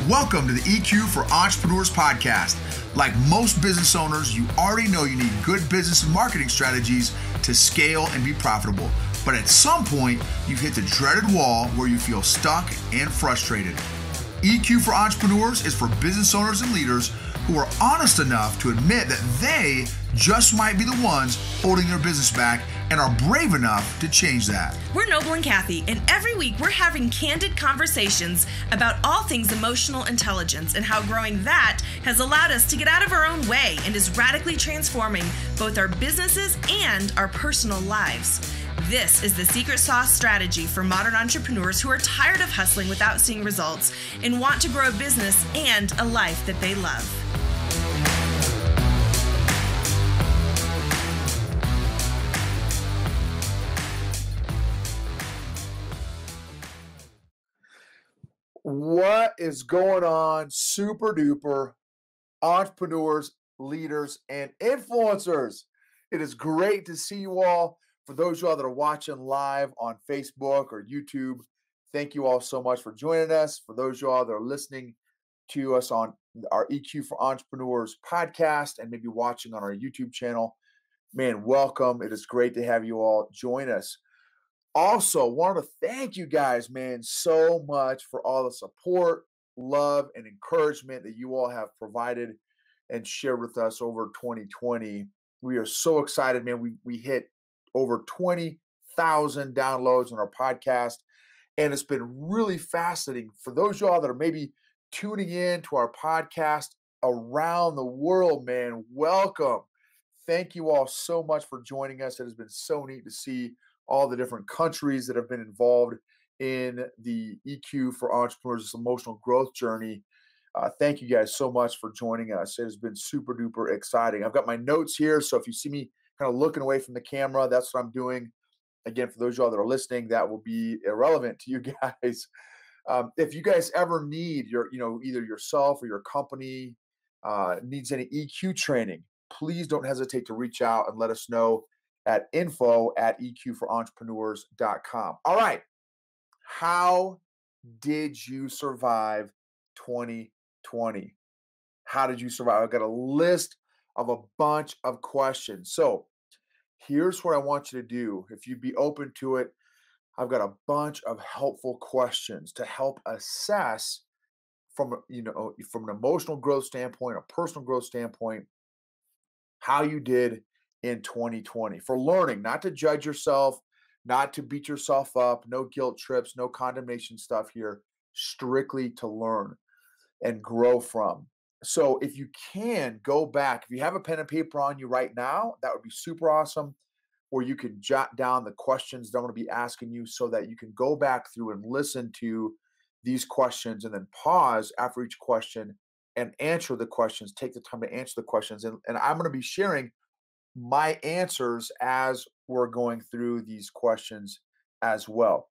Welcome to the EQ for Entrepreneurs podcast. Like most business owners, you already know you need good business and marketing strategies to scale and be profitable. But at some point, you've hit the dreaded wall where you feel stuck and frustrated. EQ for Entrepreneurs is for business owners and leaders who are honest enough to admit that they just might be the ones holding their business back and are brave enough to change that. We're Noble and Kathy, and every week we're having candid conversations about all things emotional intelligence and how growing that has allowed us to get out of our own way and is radically transforming both our businesses and our personal lives. This is the secret sauce strategy for modern entrepreneurs who are tired of hustling without seeing results and want to grow a business and a life that they love. What is going on, super duper entrepreneurs, leaders, and influencers? It is great to see you all. For those of you all that are watching live on Facebook or YouTube, thank you all so much for joining us. For those of you all that are listening to us on our EQ for Entrepreneurs podcast and maybe watching on our YouTube channel, man, welcome. It is great to have you all join us. Also, wanted to thank you guys, man, so much for all the support, love, and encouragement that you all have provided and shared with us over 2020. We are so excited, man. We hit over 20,000 downloads on our podcast, and it's been really fascinating. For those of y'all that are maybe tuning in to our podcast around the world, man, welcome. Thank you all so much for joining us. It has been so neat to see all the different countries that have been involved in the EQ for Entrepreneurs emotional growth journey. Thank you guys so much for joining us. It has been super duper exciting. I've got my notes here, so if you see me kind of looking away from the camera, that's what I'm doing. Again, for those of y'all that are listening, that will be irrelevant to you guys. If you guys ever need either yourself or your company needs any EQ training, please don't hesitate to reach out and let us know at info@eqforentrepreneurs.com. All right. How did you survive 2020? How did you survive? I've got a list of a bunch of questions. So here's what I want you to do. If you'd be open to it, I've got a bunch of helpful questions to help assess from an emotional growth standpoint, a personal growth standpoint, how you did in 2020 for learning, not to judge yourself, not to beat yourself up, no guilt trips, no condemnation stuff here, strictly to learn and grow from. So if you can go back, if you have a pen and paper on you right now, that would be super awesome. Or you could jot down the questions that I'm going to be asking you so that you can go back through and listen to these questions and then pause after each question and answer the questions, take the time to answer the questions. And I'm going to be sharing my answers as we're going through these questions as well.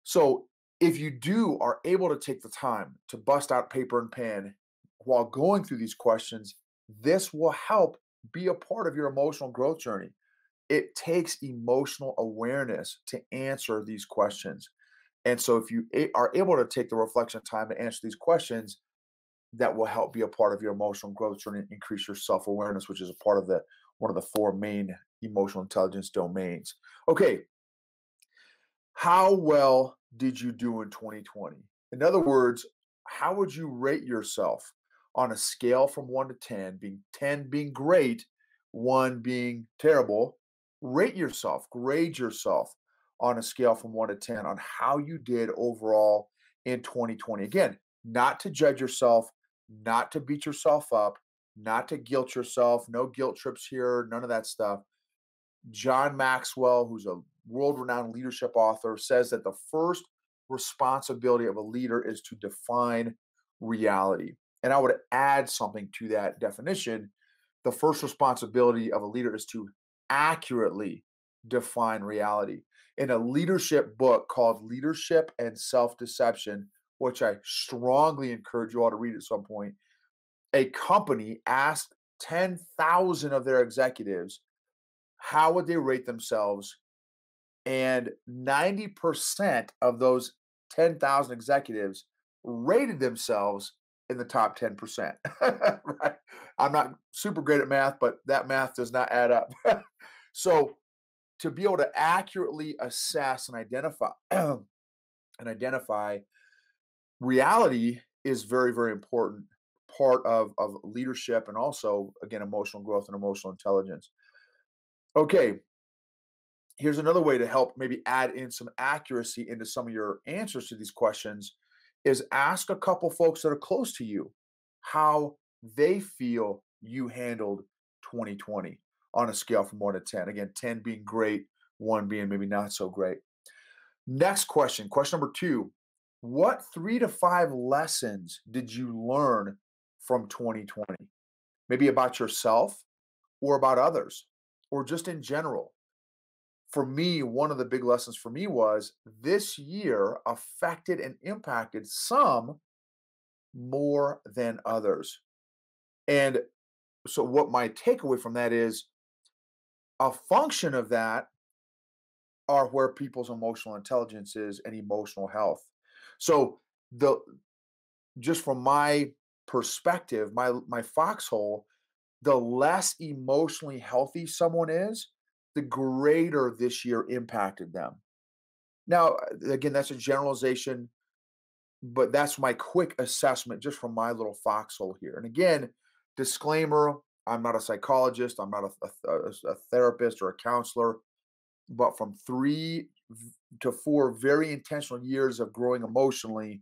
So if you are able to take the time to bust out paper and pen while going through these questions, this will help be a part of your emotional growth journey. It takes emotional awareness to answer these questions. And so if you are able to take the reflection time to answer these questions, that will help be a part of your emotional growth journey and increase your self-awareness, which is a part of one of the four main emotional intelligence domains. Okay. How well did you do in 2020? In other words, how would you rate yourself on a scale from 1 to 10, being 10 being great, 1 being terrible? Rate yourself, grade yourself on a scale from 1 to 10 on how you did overall in 2020. Again, not to judge yourself, not to beat yourself up, not to guilt yourself, no guilt trips here, none of that stuff. John Maxwell, who's a world-renowned leadership author, says that the first responsibility of a leader is to define reality. And I would add something to that definition. The first responsibility of a leader is to accurately define reality. In a leadership book called Leadership and Self-Deception, which I strongly encourage you all to read at some point, a company asked 10,000 of their executives how would they rate themselves, and 90% of those 10,000 executives rated themselves in the top 10%. Right? I'm not super great at math, but that math does not add up. So to be able to accurately assess and identify reality is very, very important part of leadership and also, again, emotional growth and emotional intelligence. Okay, here's another way to help maybe add in some accuracy into some of your answers to these questions is ask a couple folks that are close to you how they feel you handled 2020 on a scale from 1 to 10. Again, 10 being great, 1 being maybe not so great. Next question, question number 2. What 3 to 5 lessons did you learn from 2020? Maybe about yourself or about others or just in general. For me, one of the big lessons for me was this year affected and impacted some more than others. And so, what my takeaway from that is a function of that are where people's emotional intelligence is and emotional health. So, the just from my perspective, my foxhole, the less emotionally healthy someone is, the greater this year impacted them. Now, again, that's a generalization, but that's my quick assessment just from my little foxhole here. And again, disclaimer, I'm not a psychologist, I'm not a therapist or a counselor, but from to 4 very intentional years of growing emotionally,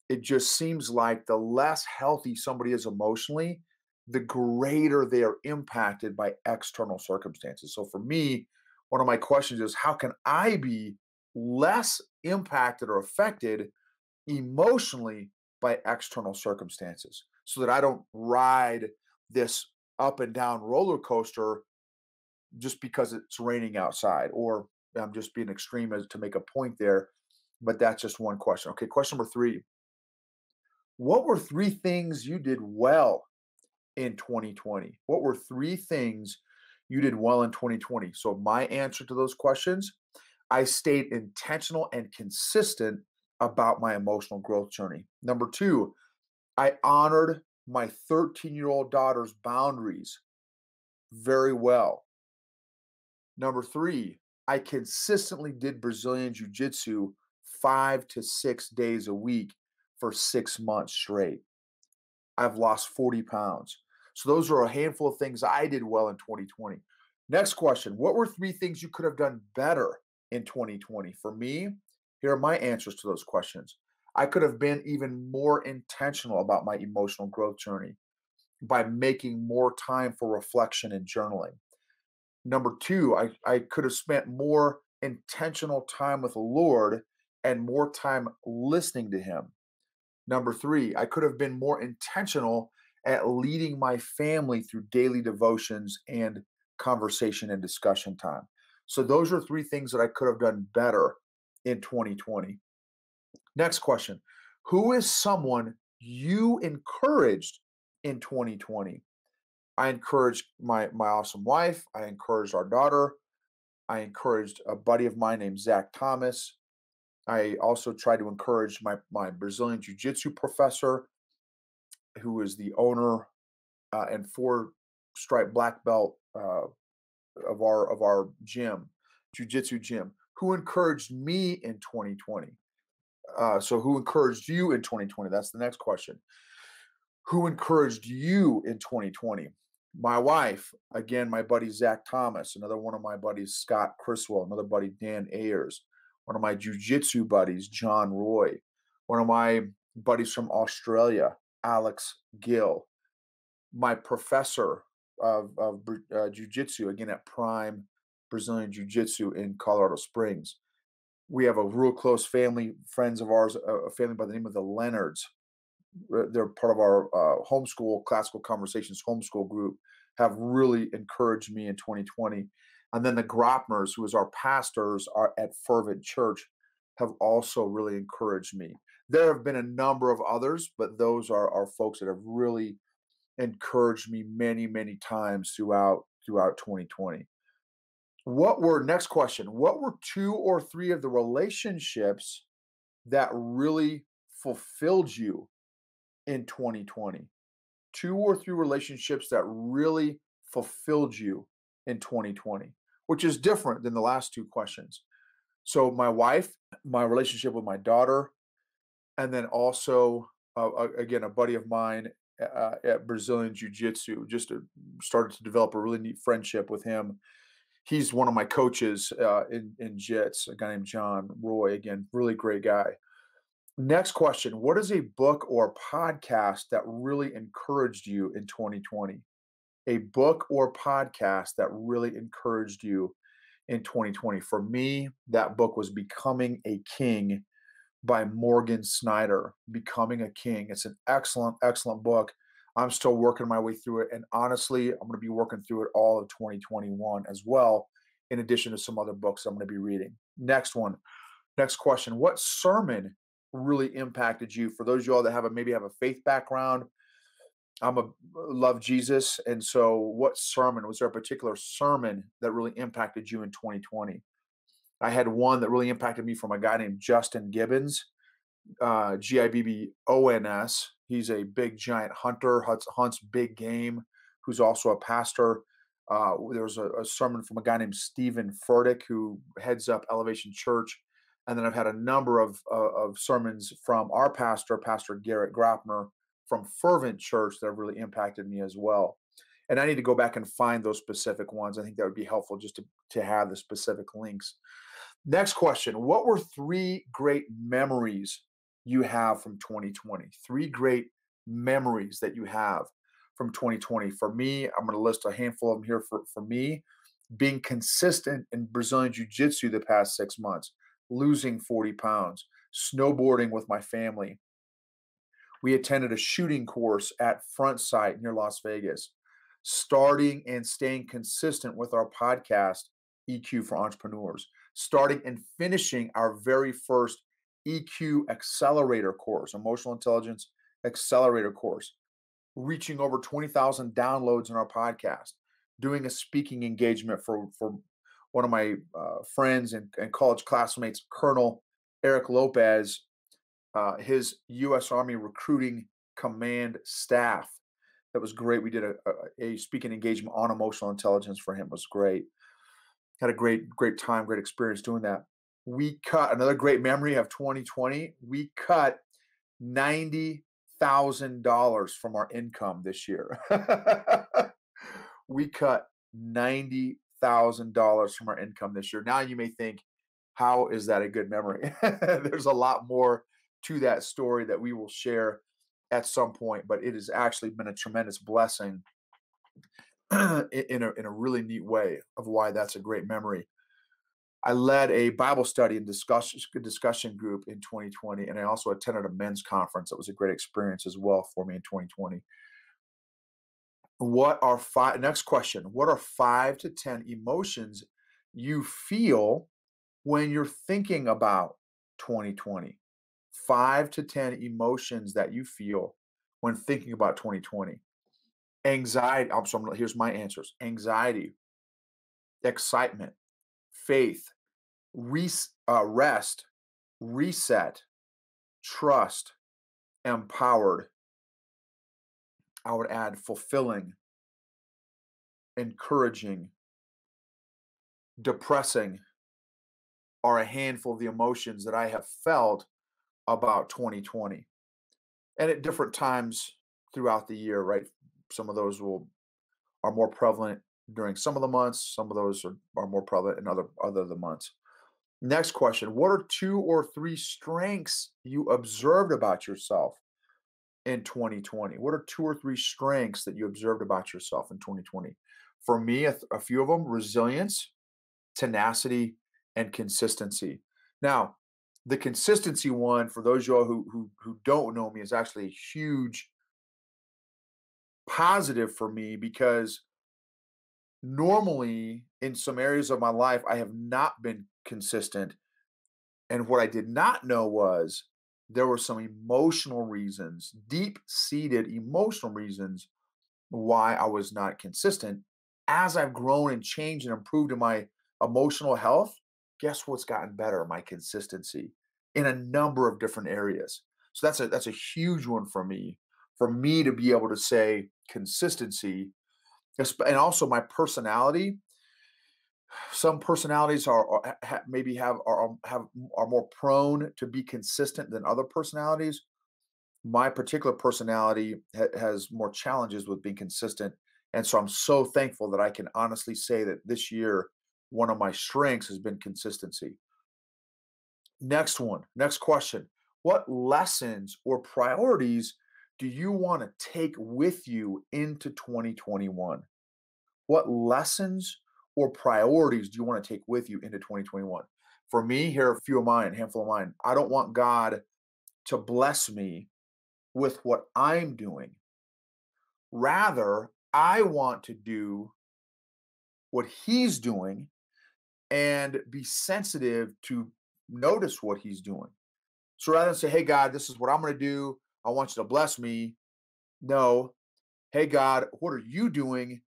it just seems like the less healthy somebody is emotionally, the greater they are impacted by external circumstances. So for me, one of my questions is how can I be less impacted or affected emotionally by external circumstances so that I don't ride this up and down roller coaster just because it's raining outside, or I'm just being extreme as to make a point there. But that's just one question. Okay, question number 3. What were 3 things you did well in 2020? What were 3 things you did well in 2020? So my answer to those questions, I stayed intentional and consistent about my emotional growth journey. Number 2, I honored my 13-year-old daughter's boundaries very well. Number 3, I consistently did Brazilian Jiu-Jitsu 5 to 6 days a week for 6 months straight. I've lost 40 pounds. So those are a handful of things I did well in 2020. Next question. What were 3 things you could have done better in 2020? For me, here are my answers to those questions. I could have been even more intentional about my emotional growth journey by making more time for reflection and journaling. Number 2, I could have spent more intentional time with the Lord and more time listening to Him. Number 3, I could have been more intentional at leading my family through daily devotions and conversation and discussion time. So those are 3 things that I could have done better in 2020. Next question. Who is someone you encouraged in 2020? I encouraged my awesome wife. I encouraged our daughter. I encouraged a buddy of mine named Zach Thomas. I also tried to encourage my Brazilian Jiu-Jitsu professor, who is the owner and 4-stripe black belt of our gym, Jiu-Jitsu gym, who encouraged me in 2020. So who encouraged you in 2020? That's the next question. Who encouraged you in 2020? My wife, again, my buddy Zach Thomas, another one of my buddies, Scott Criswell, another buddy, Dan Ayers, one of my jiu-jitsu buddies, John Roy, one of my buddies from Australia, Alex Gill, my professor of jiu-jitsu, again, at Prime Brazilian Jiu-Jitsu in Colorado Springs. We have a real close friends of ours, a family by the name of the Leonards. They're part of our homeschool, Classical Conversations homeschool group, have really encouraged me in 2020. And then the Gropners, who is our pastors at Fervent Church, have also really encouraged me. There have been a number of others, but those are folks that have really encouraged me many, many times throughout 2020. Next question, what were 2 or 3 of the relationships that really fulfilled you in 2020? 2 or 3 relationships that really fulfilled you in 2020, which is different than the last 2 questions. So my wife, my relationship with my daughter, and then also, again, a buddy of mine at Brazilian Jiu-Jitsu, started to develop a really neat friendship with him. He's one of my coaches in Jits, a guy named John Roy, again, really great guy. Next question. What is a book or podcast that really encouraged you in 2020? A book or podcast that really encouraged you in 2020. For me, that book was Becoming a King by Morgan Snyder. Becoming a King. It's an excellent, excellent book. I'm still working my way through it. And honestly, I'm going to be working through it all of 2021 as well, in addition to some other books I'm going to be reading. Next one. Next question. What sermon really impacted you? For those of you all that maybe have a faith background, love Jesus. And so what sermon, was there a particular sermon that really impacted you in 2020? I had one that really impacted me from a guy named Justin Gibbons, Gibbons. He's a big giant hunter, hunts big game, who's also a pastor. There was a sermon from a guy named Stephen Furtick, who heads up Elevation Church. And then I've had a number of sermons from our pastor, Pastor Garrett Grappner, from Fervent Church, that have really impacted me as well. And I need to go back and find those specific ones. I think that would be helpful just to have the specific links. Next question. What were 3 great memories you have from 2020? 3 great memories that you have from 2020. For me, I'm going to list a handful of them here. For me, being consistent in Brazilian Jiu-Jitsu the past 6 months, losing 40 pounds, snowboarding with my family. We attended a shooting course at Front Sight near Las Vegas, starting and staying consistent with our podcast, EQ for Entrepreneurs, starting and finishing our very first EQ Accelerator Course, Emotional Intelligence Accelerator Course, reaching over 20,000 downloads in our podcast, doing a speaking engagement for one of my friends and college classmates, Colonel Eric Lopez, his U.S. Army recruiting command staff. That was great. We did a speaking engagement on emotional intelligence for him. It was great. Had a great time, great experience doing that. We cut another great memory of 2020. We cut $90,000 from our income this year. We cut $90,000 from our income this year. Now you may think, how is that a good memory? There's a lot more to that story that we will share at some point, but it has actually been a tremendous blessing in a really neat way of why that's a great memory. I led a Bible study and discussion group in 2020, and I also attended a men's conference. That was a great experience as well for me in 2020. Next question, what are 5 to 10 emotions you feel when you're thinking about 2020? 5 to 10 emotions that you feel when thinking about 2020. Anxiety. Here's my answers. Anxiety, excitement, faith, rest, reset, trust, empowered. I would add fulfilling, encouraging, depressing are a handful of the emotions that I have felt about 2020. And at different times throughout the year, right? Some of those are more prevalent during some of the months. Some of those are more prevalent in other of the months. Next question. What are 2 or 3 strengths you observed about yourself in 2020? What are 2 or 3 strengths that you observed about yourself in 2020? For me, a few of them: resilience, tenacity, and consistency. Now, the consistency one, for those of you all who don't know me, is actually a huge positive for me, because normally in some areas of my life, I have not been consistent. And what I did not know was there were some emotional reasons, deep-seated emotional reasons, why I was not consistent. As I've grown and changed and improved in my emotional health, guess what's gotten better? My consistency in a number of different areas. So that's a huge one for me to be able to say consistency. And also my personality. Some personalities maybe are more prone to be consistent than other personalities. My particular personality has more challenges with being consistent, and so I'm so thankful that I can honestly say that this year one of my strengths has been consistency. Next question. What lessons or priorities do you want to take with you into 2021? What lessons or priorities do you want to take with you into 2021? For me, here are a few of mine, a handful of mine. I don't want God to bless me with what I'm doing. Rather, I want to do what He's doing and be sensitive to notice what He's doing. So rather than say, hey, God, this is what I'm going to do, I want you to bless me. No, hey, God, what are you doing?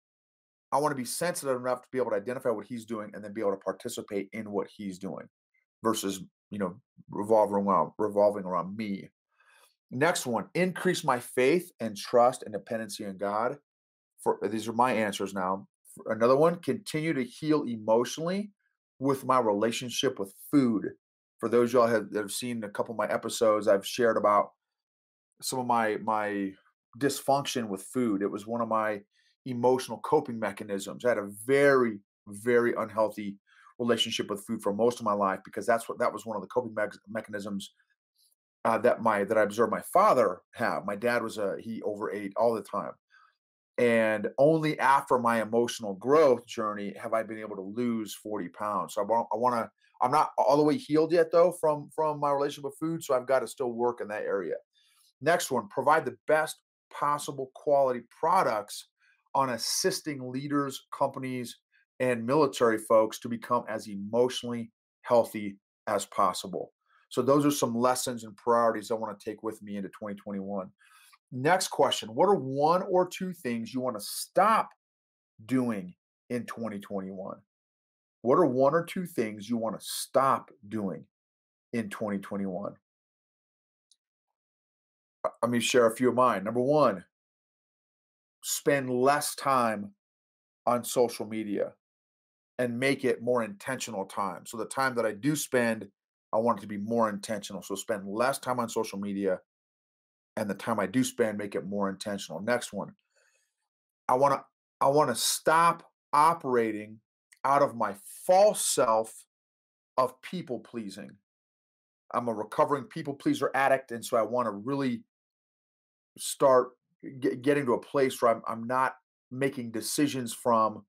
I want to be sensitive enough to be able to identify what He's doing and then be able to participate in what He's doing versus, revolving around me. Next one, increase my faith and trust and dependency in God. These are my answers now. Another one, continue to heal emotionally with my relationship with food. For those of y'all that have seen a couple of my episodes, I've shared about some of my dysfunction with food. It was one of my emotional coping mechanisms. I had a very, very unhealthy relationship with food for most of my life because that was one of the coping mechanisms that I observed my father have. My dad he overate all the time. And only after my emotional growth journey have I been able to lose 40 pounds. So I'm not all the way healed yet though from my relationship with food. So I've got to still work in that area. Next one, provide the best possible quality products on assisting leaders, companies, and military folks to become as emotionally healthy as possible. So those are some lessons and priorities I want to take with me into 2021. Next question, what are one or two things you want to stop doing in 2021? What are one or two things you want to stop doing in 2021? Let me share a few of mine. Number one, spend less time on social media and make it more intentional time. So the time that I do spend, I want it to be more intentional. So spend less time on social media, and the time I do spend, make it more intentional. Next one, I want to stop operating out of my false self of people pleasing. I'm a recovering people pleaser addict, and so I want to really start getting to a place where I'm not making decisions from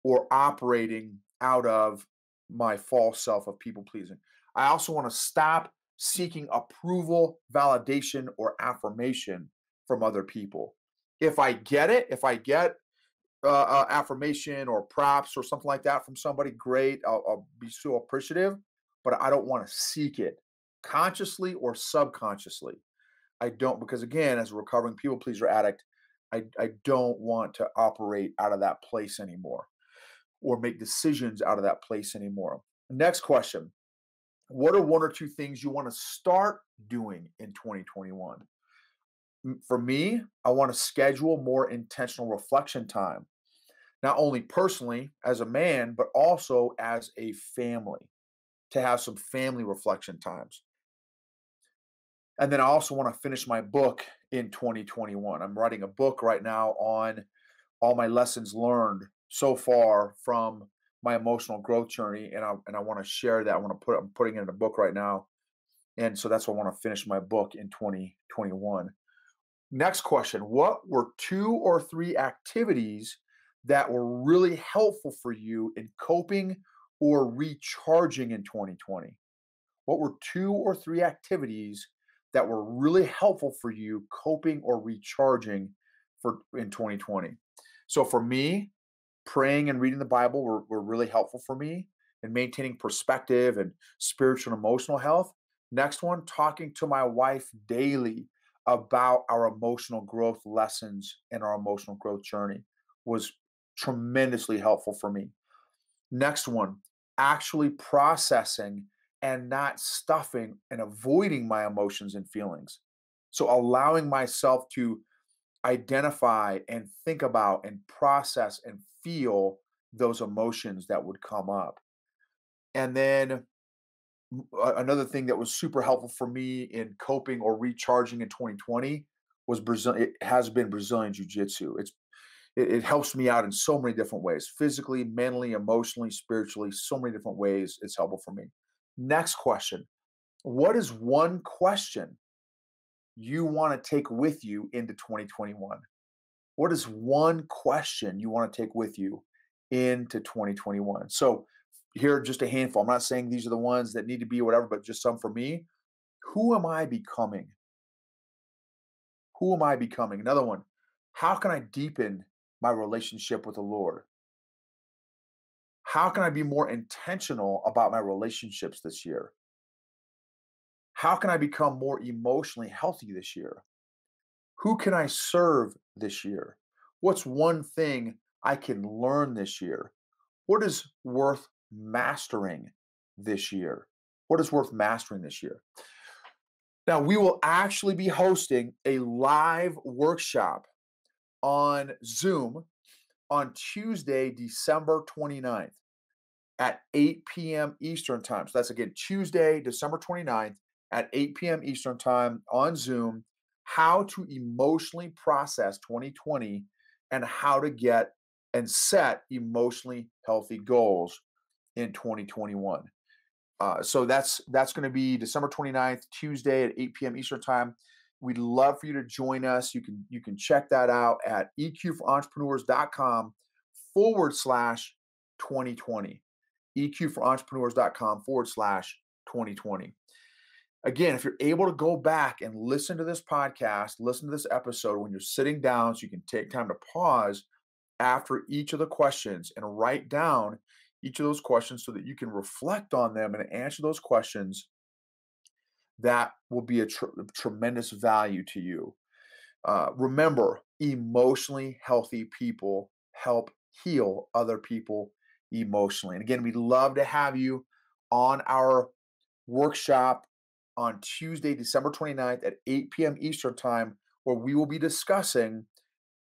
or operating out of my false self of people pleasing. I also want to stop seeking approval, validation, or affirmation from other people. If I get it, if I get affirmation or props or something like that from somebody, great. I'll be so appreciative, but I don't want to seek it consciously or subconsciously. I don't, because again, as a recovering people pleaser addict, I don't want to operate out of that place anymore or make decisions out of that place anymore. Next question. What are one or two things you want to start doing in 2021? For me, I want to schedule more intentional reflection time, not only personally as a man, but also as a family, to have some family reflection times. And then I also want to finish my book in 2021. I'm writing a book right now on all my lessons learned so far from my emotional growth journey, and I want to share that. I'm putting it in a book right now, and so that's why I want to finish my book in 2021. Next question: what were two or three activities that were really helpful for you in coping or recharging in 2020? What were two or three activities that were really helpful for you coping or recharging in 2020? So for me, praying and reading the Bible were really helpful for me in maintaining perspective and spiritual and emotional health. Next one, talking to my wife daily about our emotional growth lessons and our emotional growth journey was tremendously helpful for me. Next one, actually processing and not stuffing and avoiding my emotions and feelings. So allowing myself to identify and think about and process and feel those emotions that would come up. And then another thing that was super helpful for me in coping or recharging in 2020 was Brazil. It has been Brazilian Jiu Jitsu. It helps me out in so many different ways, physically, mentally, emotionally, spiritually, so many different ways it's helpful for me. Next question. What is one question you want to take with you into 2021? What is one question you want to take with you into 2021? So here are just a handful. I'm not saying these are the ones that need to be whatever, but just some for me. Who am I becoming? Who am I becoming? Another one. How can I deepen my relationship with the Lord? How can I be more intentional about my relationships this year? How can I become more emotionally healthy this year? Who can I serve this year? What's one thing I can learn this year? What is worth mastering this year? What is worth mastering this year? Now, we will actually be hosting a live workshop on Zoom on Tuesday, December 29th at 8 p.m. Eastern Time. So that's again Tuesday, December 29th at 8 p.m. Eastern Time on Zoom. How to emotionally process 2020 and how to get and set emotionally healthy goals in 2021. So that's going to be December 29th, Tuesday at 8 p.m. Eastern Time. We'd love for you to join us. You can check that out at eqforentrepreneurs.com/2020. eqforentrepreneurs.com/2020. Again, if you're able to go back and listen to this podcast, listen to this episode when you're sitting down, so you can take time to pause after each of the questions and write down each of those questions so that you can reflect on them and answer those questions, that will be a tremendous value to you. Remember, emotionally healthy people help heal other people emotionally. And again, we'd love to have you on our workshop on Tuesday, December 29th at 8 p.m. Eastern Time, where we will be discussing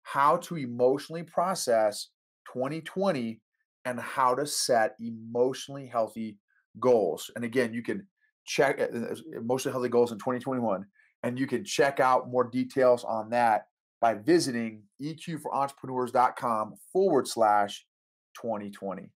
how to emotionally process 2020 and how to set emotionally healthy goals. And again, you can check emotionally healthy goals in 2021, and you can check out more details on that by visiting eqforentrepreneurs.com/2020.